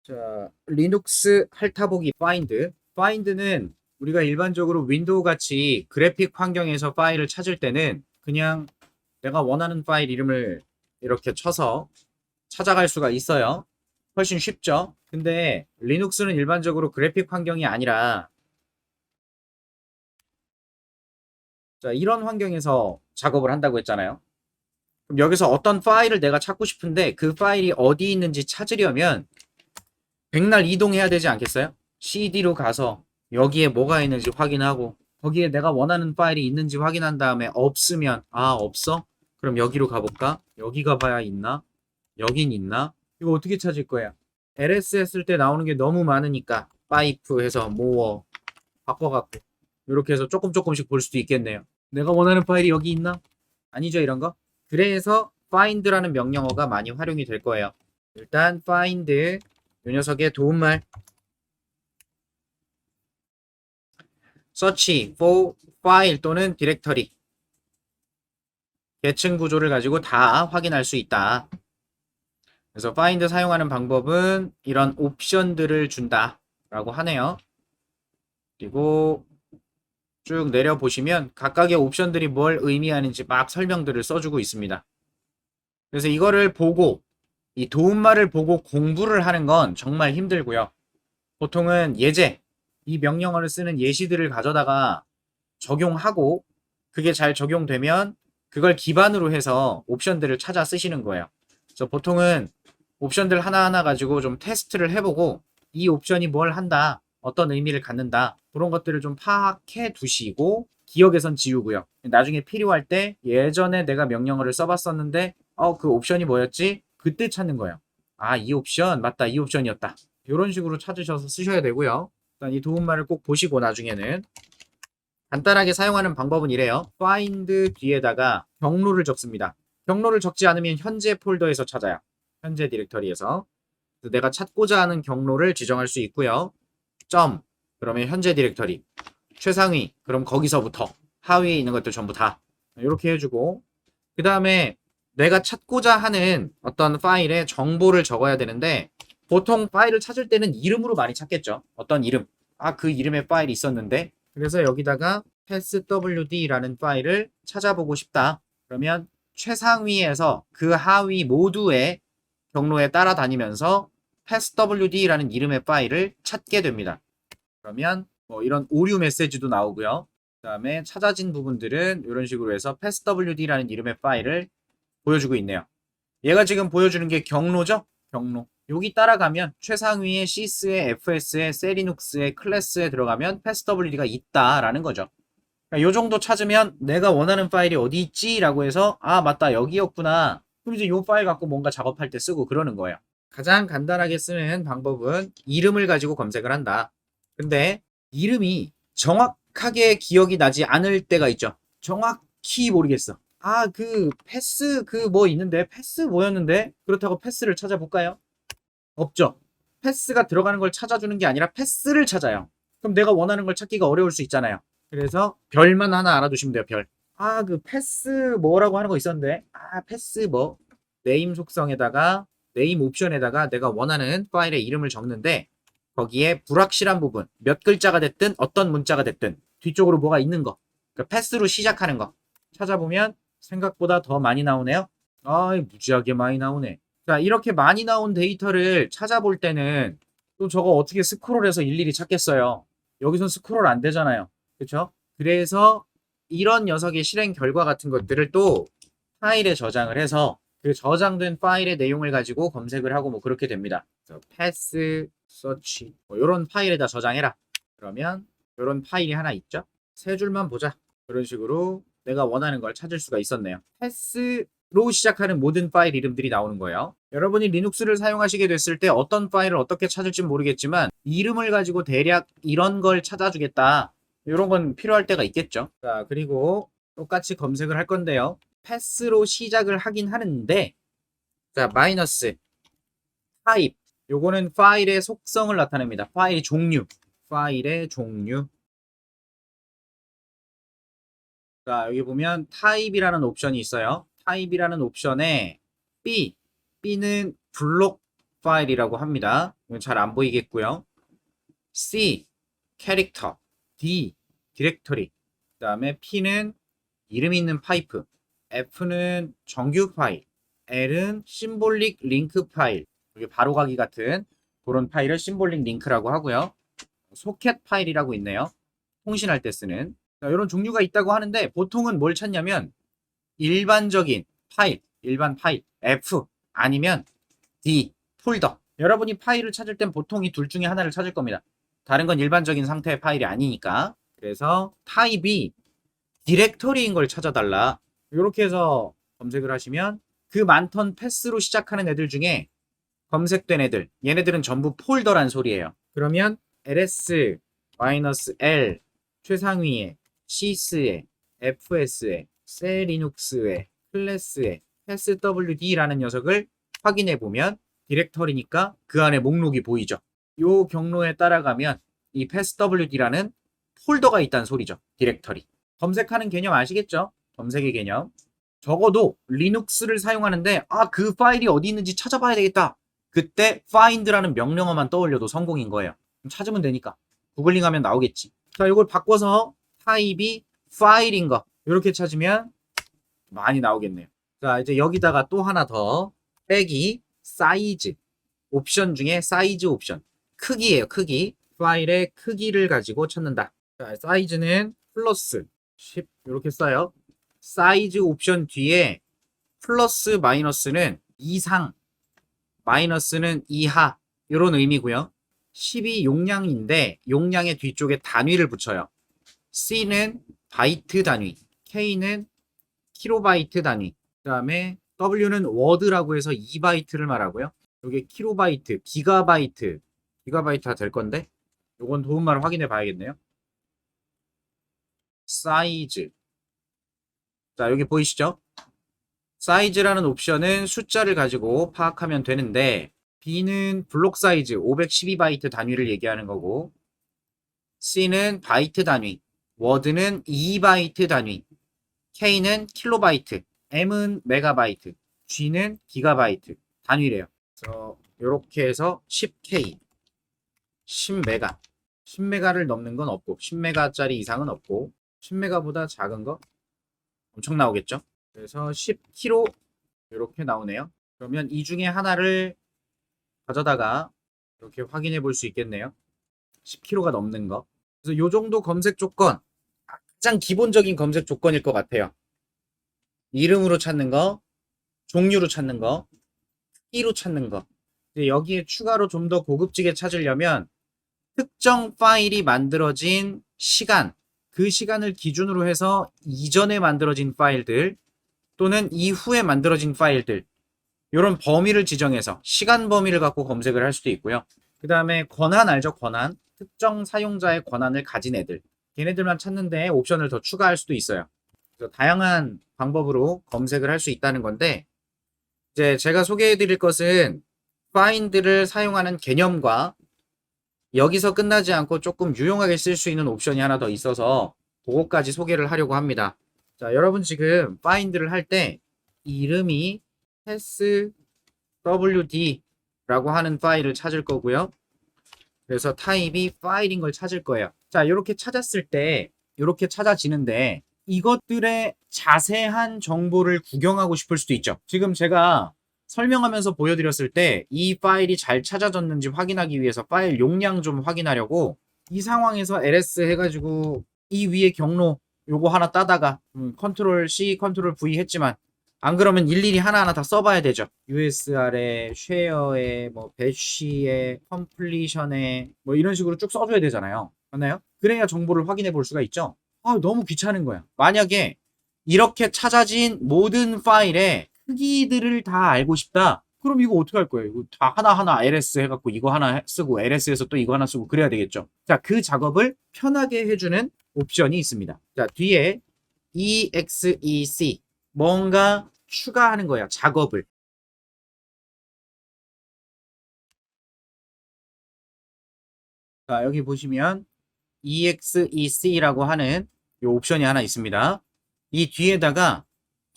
자, 리눅스 핥아보기 파인드. 파인드는 우리가 일반적으로 윈도우 같이 그래픽 환경에서 파일을 찾을 때는 그냥 내가 원하는 파일 이름을 이렇게 쳐서 찾아갈 수가 있어요. 훨씬 쉽죠? 근데 리눅스는 일반적으로 그래픽 환경이 아니라 자, 이런 환경에서 작업을 한다고 했잖아요. 그럼 여기서 어떤 파일을 내가 찾고 싶은데 그 파일이 어디 있는지 찾으려면 백날 이동해야 되지 않겠어요? CD로 가서 여기에 뭐가 있는지 확인하고 거기에 내가 원하는 파일이 있는지 확인한 다음에 없으면 없어? 그럼 여기로 가볼까? 여기 가봐야 있나? 여긴 있나? 이거 어떻게 찾을 거야? LS 했을 때 나오는 게 너무 많으니까 파이프 해서 모어 바꿔갖고 이렇게 해서 조금씩 볼 수도 있겠네요. 내가 원하는 파일이 여기 있나? 아니죠, 이런 거? 그래서 find라는 명령어가 많이 활용이 될 거예요. 일단 find 이 녀석의 도움말 search for file 또는 directory 계층 구조를 가지고 다 확인할 수 있다. 그래서 find 사용하는 방법은 이런 옵션들을 준다 라고 하네요. 그리고 쭉 내려보시면 각각의 옵션들이 뭘 의미하는지 막 설명들을 써주고 있습니다. 그래서 이거를 보고 이 도움말을 보고 공부를 하는 건 정말 힘들고요. 보통은 예제, 이 명령어를 쓰는 예시들을 가져다가 적용하고 그게 잘 적용되면 그걸 기반으로 해서 옵션들을 찾아 쓰시는 거예요. 그래서 보통은 옵션들 하나하나 가지고 좀 테스트를 해보고 이 옵션이 뭘 한다, 어떤 의미를 갖는다, 그런 것들을 좀 파악해 두시고 기억에선 지우고요. 나중에 필요할 때 예전에 내가 명령어를 써봤었는데 그 옵션이 뭐였지? 그때 찾는 거예요. 이 옵션 맞다, 이 옵션이었다. 이런 식으로 찾으셔서 쓰셔야 되고요. 일단 이 도움말을 꼭 보시고 나중에는 간단하게 사용하는 방법은 이래요. find 뒤에다가 경로를 적습니다. 경로를 적지 않으면 현재 폴더에서 찾아요. 현재 디렉터리에서. 내가 찾고자 하는 경로를 지정할 수 있고요. 점, 그러면 현재 디렉터리. 최상위, 그럼 거기서부터. 하위에 있는 것들 전부 다. 이렇게 해주고 그 다음에 내가 찾고자 하는 어떤 파일에 정보를 적어야 되는데 보통 파일을 찾을 때는 이름으로 많이 찾겠죠. 어떤 이름. 그 이름의 파일이 있었는데 그래서 여기다가 passwd라는 파일을 찾아보고 싶다. 그러면 최상위에서 그 하위 모두의 경로에 따라다니면서 passwd라는 이름의 파일을 찾게 됩니다. 그러면 뭐 이런 오류 메시지도 나오고요. 그 다음에 찾아진 부분들은 이런 식으로 해서 passwd라는 이름의 파일을 보여주고 있네요. 얘가 지금 보여주는 게 경로죠? 경로. 여기 따라가면 최상위에 sys에 fs에 세리눅스에 클래스에 들어가면 passwd가 있다라는 거죠. 그러니까 요 정도 찾으면 내가 원하는 파일이 어디 있지? 라고 해서 맞다, 여기였구나. 그럼 이제 요 파일 갖고 뭔가 작업할 때 쓰고 그러는 거예요. 가장 간단하게 쓰는 방법은 이름을 가지고 검색을 한다. 근데 이름이 정확하게 기억이 나지 않을 때가 있죠. 정확히 모르겠어. 그 패스 그 뭐 있는데 패스 뭐였는데? 그렇다고 패스를 찾아볼까요? 없죠. 패스가 들어가는 걸 찾아주는 게 아니라 패스를 찾아요. 그럼 내가 원하는 걸 찾기가 어려울 수 있잖아요. 그래서 별만 하나 알아두시면 돼요. 별. 그 패스 뭐라고 하는 거 있었는데. 패스 뭐 네임 속성에다가 네임 옵션에다가 내가 원하는 파일의 이름을 적는데 거기에 불확실한 부분, 몇 글자가 됐든 어떤 문자가 됐든 뒤쪽으로 뭐가 있는 거, 그러니까 패스로 시작하는 거 찾아보면 생각보다 더 많이 나오네요. 무지하게 많이 나오네. 자, 이렇게 많이 나온 데이터를 찾아볼 때는 또 저거 어떻게 스크롤해서 일일이 찾겠어요. 여기선 스크롤 안 되잖아요. 그쵸? 그래서 이런 녀석의 실행 결과 같은 것들을 또 파일에 저장을 해서 그 저장된 파일의 내용을 가지고 검색을 하고 뭐 그렇게 됩니다. pass, search 뭐 이런 파일에다 저장해라. 그러면 이런 파일이 하나 있죠. 세 줄만 보자. 그런 식으로 내가 원하는 걸 찾을 수가 있었네요. pass로 시작하는 모든 파일 이름들이 나오는 거예요. 여러분이 리눅스를 사용하시게 됐을 때 어떤 파일을 어떻게 찾을지 모르겠지만 이름을 가지고 대략 이런 걸 찾아주겠다. 이런 건 필요할 때가 있겠죠. 자, 그리고 똑같이 검색을 할 건데요. 패스로 시작을 하긴 하는데 자, 마이너스 타입 요거는 파일의 속성을 나타냅니다. 파일의 종류. 파일의 종류. 자, 여기 보면 타입이라는 옵션이 있어요. 타입이라는 옵션에 B는 블록 파일이라고 합니다. 잘 안 보이겠고요. C, 캐릭터, D, 디렉터리, 그 다음에 P는 이름 있는 파이프, F는 정규 파일, L은 심볼릭 링크 파일, 이게 바로가기 같은 그런 파일을 심볼릭 링크라고 하고요. 소켓 파일이라고 있네요. 통신할 때 쓰는. 자, 이런 종류가 있다고 하는데 보통은 뭘 찾냐면 일반적인 파일, 일반 파일, F 아니면 D, 폴더. 여러분이 파일을 찾을 땐 보통 이 둘 중에 하나를 찾을 겁니다. 다른 건 일반적인 상태의 파일이 아니니까. 그래서 타입이 디렉터리인 걸 찾아달라. 이렇게 해서 검색을 하시면 그 많던 패스로 시작하는 애들 중에 검색된 애들, 얘네들은 전부 폴더란 소리예요. 그러면 ls-l 최상위에 sys에 fs에 세리눅스에 클래스에 passwd라는 녀석을 확인해 보면 디렉터리니까 그 안에 목록이 보이죠. 요 경로에 따라가면 이 passwd라는 폴더가 있다는 소리죠. 디렉터리. 검색하는 개념 아시겠죠? 검색의 개념. 적어도 리눅스를 사용하는데 그 파일이 어디 있는지 찾아봐야 되겠다. 그때 find라는 명령어만 떠올려도 성공인 거예요. 찾으면 되니까. 구글링하면 나오겠지. 자, 이걸 바꿔서 타입이 파일인 거 이렇게 찾으면 많이 나오겠네요. 자, 이제 여기다가 또 하나 더 빼기 사이즈 옵션 중에 사이즈 옵션 크기예요. 크기. 파일의 크기를 가지고 찾는다. 자, 사이즈는 플러스 10 이렇게 써요. 사이즈 옵션 뒤에 플러스 마이너스는 이상, 마이너스는 이하 이런 의미고요. 10이 용량인데 용량의 뒤쪽에 단위를 붙여요. C는 바이트 단위, K는 킬로바이트 단위, 그 다음에 W는 워드라고 해서 2바이트를 말하고요. 이게 킬로바이트, 기가바이트가 될 건데 요건 도움말을 확인해 봐야겠네요. 사이즈. 자, 여기 보이시죠? 사이즈라는 옵션은 숫자를 가지고 파악하면 되는데 B는 블록 사이즈 512바이트 단위를 얘기하는 거고 C는 바이트 단위, 워드는 2바이트 단위, K는 킬로바이트, M은 메가바이트, G는 기가바이트 단위래요. 그래서 이렇게 해서 10K, 10메가, 10메가를 넘는 건 없고 10메가짜리 이상은 없고 10메가보다 작은 거 엄청 나오겠죠? 그래서 10kg 이렇게 나오네요. 그러면 이 중에 하나를 가져다가 이렇게 확인해 볼 수 있겠네요. 10kg가 넘는 거. 그래서 요 정도 검색 조건 가장 기본적인 검색 조건일 것 같아요. 이름으로 찾는 거, 종류로 찾는 거, 크기로 찾는 거. 여기에 추가로 좀 더 고급지게 찾으려면 특정 파일이 만들어진 시간, 그 시간을 기준으로 해서 이전에 만들어진 파일들 또는 이후에 만들어진 파일들 이런 범위를 지정해서 시간 범위를 갖고 검색을 할 수도 있고요. 그 다음에 권한 알죠? 권한. 특정 사용자의 권한을 가진 애들. 걔네들만 찾는데 옵션을 더 추가할 수도 있어요. 그래서 다양한 방법으로 검색을 할 수 있다는 건데 이제 제가 소개해 드릴 것은 find를 사용하는 개념과 여기서 끝나지 않고 조금 유용하게 쓸 수 있는 옵션이 하나 더 있어서 그거까지 소개를 하려고 합니다. 자, 여러분 지금 find를 할 때 이름이 passwd라고 하는 파일을 찾을 거고요. 그래서 타입이 파일인 걸 찾을 거예요. 자, 이렇게 찾았을 때 이렇게 찾아지는데 이것들의 자세한 정보를 구경하고 싶을 수도 있죠. 지금 제가 설명하면서 보여드렸을 때 이 파일이 잘 찾아졌는지 확인하기 위해서 파일 용량 좀 확인하려고 이 상황에서 ls 해가지고 이 위에 경로 요거 하나 따다가 컨트롤 C, 컨트롤 V 했지만 안 그러면 일일이 하나하나 다 써봐야 되죠. USR에, 쉐어에, 뭐 배쉬에, 컴플리션에 뭐 이런 식으로 쭉 써줘야 되잖아요. 맞나요? 그래야 정보를 확인해 볼 수가 있죠. 너무 귀찮은 거야. 만약에 이렇게 찾아진 모든 파일의 크기들을 다 알고 싶다. 그럼 이거 어떻게 할 거예요? 이거 다 하나하나 ls 해갖고 이거 하나 쓰고 ls에서 또 이거 하나 쓰고 그래야 되겠죠. 자, 그 작업을 편하게 해주는 옵션이 있습니다. 자, 뒤에 exec 뭔가 추가하는 거야. 작업을. 자, 여기 보시면 exec라고 하는 이 옵션이 하나 있습니다. 이 뒤에다가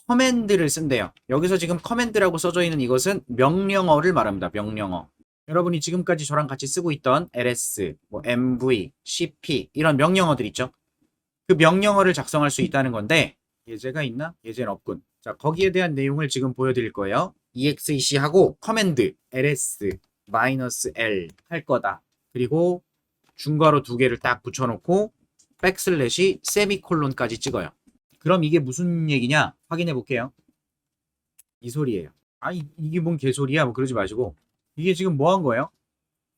커맨드를 쓴대요. 여기서 지금 커맨드라고 써져 있는 이것은 명령어를 말합니다. 명령어. 여러분이 지금까지 저랑 같이 쓰고 있던 ls, 뭐 mv, cp 이런 명령어들 있죠. 그 명령어를 작성할 수 있다는 건데 예제가 있나? 예제는 없군. 자, 거기에 대한 내용을 지금 보여드릴 거예요. exec하고 커맨드 ls -l 할 거다. 그리고 중괄호 2개를 딱 붙여놓고 백슬래시 세미콜론까지 찍어요. 그럼 이게 무슨 얘기냐? 확인해 볼게요. 이 소리예요. 이게 뭔 개소리야? 뭐 그러지 마시고 이게 지금 뭐 한 거예요?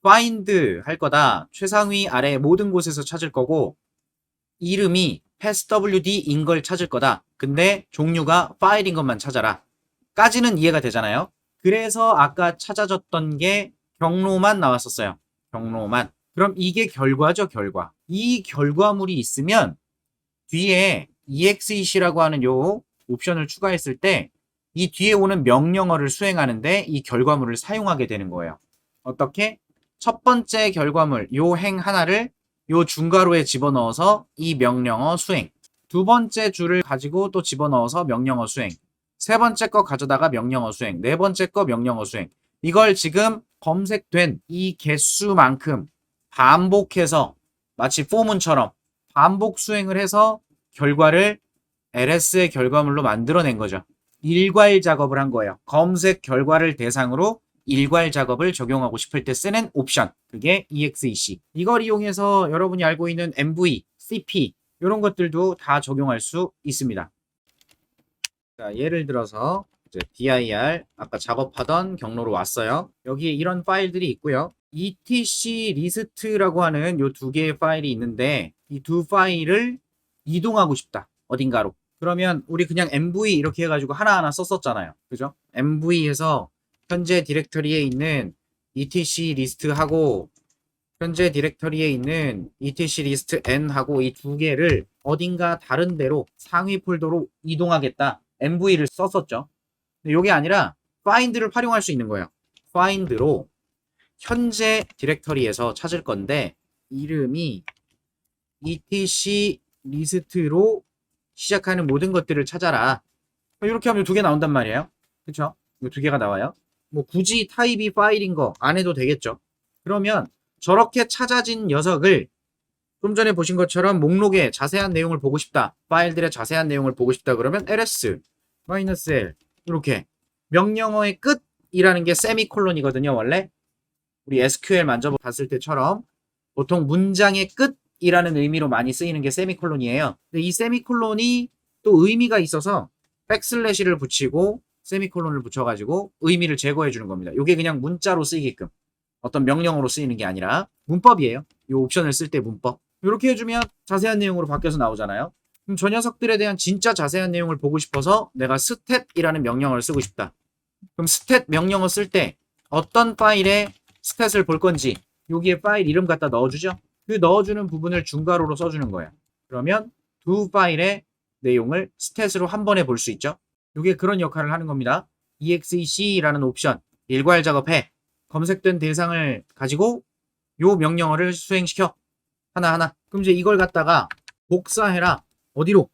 find 할 거다. 최상위 아래 모든 곳에서 찾을 거고 이름이 passwd인 걸 찾을 거다. 근데 종류가 파일인 것만 찾아라. 까지는 이해가 되잖아요. 그래서 아까 찾아줬던 게 경로만 나왔었어요. 경로만. 그럼 이게 결과죠, 결과. 이 결과물이 있으면 뒤에 exec라고 하는 요 옵션을 추가했을 때 이 뒤에 오는 명령어를 수행하는데 이 결과물을 사용하게 되는 거예요. 어떻게? 첫 번째 결과물, 요 행 하나를 요 중괄호에 집어넣어서 이 명령어 수행. 두 번째 줄을 가지고 또 집어넣어서 명령어 수행. 세 번째 거 가져다가 명령어 수행. 네 번째 거 명령어 수행. 이걸 지금 검색된 이 개수만큼 반복해서 마치 포문처럼 반복 수행을 해서 결과를 LS의 결과물로 만들어낸 거죠. 일괄 작업을 한 거예요. 검색 결과를 대상으로 일괄 작업을 적용하고 싶을 때 쓰는 옵션. 그게 exec. 이걸 이용해서 여러분이 알고 있는 mv, cp 이런 것들도 다 적용할 수 있습니다. 자, 예를 들어서 이제 dir 아까 작업하던 경로로 왔어요. 여기에 이런 파일들이 있고요. etc list라고 하는 요 2개의 파일이 있는데 이 두 파일을 이동하고 싶다. 어딘가로. 그러면 우리 그냥 mv 이렇게 해가지고 하나하나 썼었잖아요. 그죠? mv에서 현재 디렉터리에 있는 etc 리스트하고 현재 디렉터리에 있는 etc 리스트 n하고 이 2개를 어딘가 다른 데로 상위 폴더로 이동하겠다. mv를 썼었죠. 근데 이게 아니라 find를 활용할 수 있는 거예요. find로 현재 디렉터리에서 찾을 건데 이름이 etc 리스트로 시작하는 모든 것들을 찾아라. 이렇게 하면 2개 나온단 말이에요. 그쵸? 이 2개가 나와요. 뭐 굳이 타입이 파일인 거 안 해도 되겠죠. 그러면 저렇게 찾아진 녀석을 좀 전에 보신 것처럼 목록에 자세한 내용을 보고 싶다. 파일들의 자세한 내용을 보고 싶다. 그러면 ls -l 이렇게 명령어의 끝이라는 게 세미콜론이거든요. 원래 우리 SQL 만져봤을 때처럼 보통 문장의 끝이라는 의미로 많이 쓰이는 게 세미콜론이에요. 근데 이 세미콜론이 또 의미가 있어서 백슬래시를 붙이고 세미콜론을 붙여가지고 의미를 제거해 주는 겁니다. 이게 그냥 문자로 쓰이게끔 어떤 명령어로 쓰이는 게 아니라 문법이에요. 이 옵션을 쓸 때 문법. 이렇게 해주면 자세한 내용으로 바뀌어서 나오잖아요. 그럼 저 녀석들에 대한 진짜 자세한 내용을 보고 싶어서 내가 stat이라는 명령어를 쓰고 싶다. 그럼 stat 명령어 쓸 때 어떤 파일에 스탯을 볼 건지 여기에 파일 이름 갖다 넣어주죠. 그 넣어주는 부분을 중괄호로 써주는 거예요. 그러면 두 파일의 내용을 스탯으로 한 번에 볼 수 있죠. 이게 그런 역할을 하는 겁니다. exec라는 옵션 일괄 작업해 검색된 대상을 가지고 요 명령어를 수행시켜 하나하나. 그럼 이제 이걸 갖다가 복사해라. 어디로?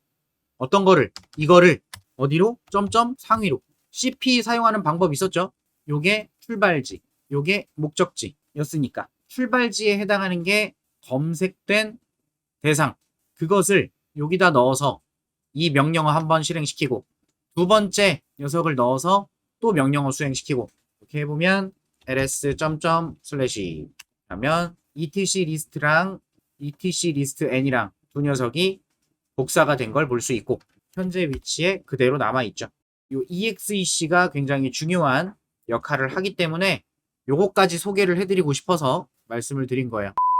어떤 거를? 이거를 어디로? 점점 상위로. cp 사용하는 방법이 있었죠. 요게 출발지, 요게 목적지였으니까 출발지에 해당하는 게 검색된 대상, 그것을 여기다 넣어서 이 명령어 한번 실행시키고 두 번째 녀석을 넣어서 또 명령어 수행시키고 이렇게 해보면 ls 슬래시 하면 etc 리스트랑 etc 리스트 n이랑 두 녀석이 복사가 된 걸 볼 수 있고 현재 위치에 그대로 남아있죠. 이 exec가 굉장히 중요한 역할을 하기 때문에 요거까지 소개를 해드리고 싶어서 말씀을 드린 거예요.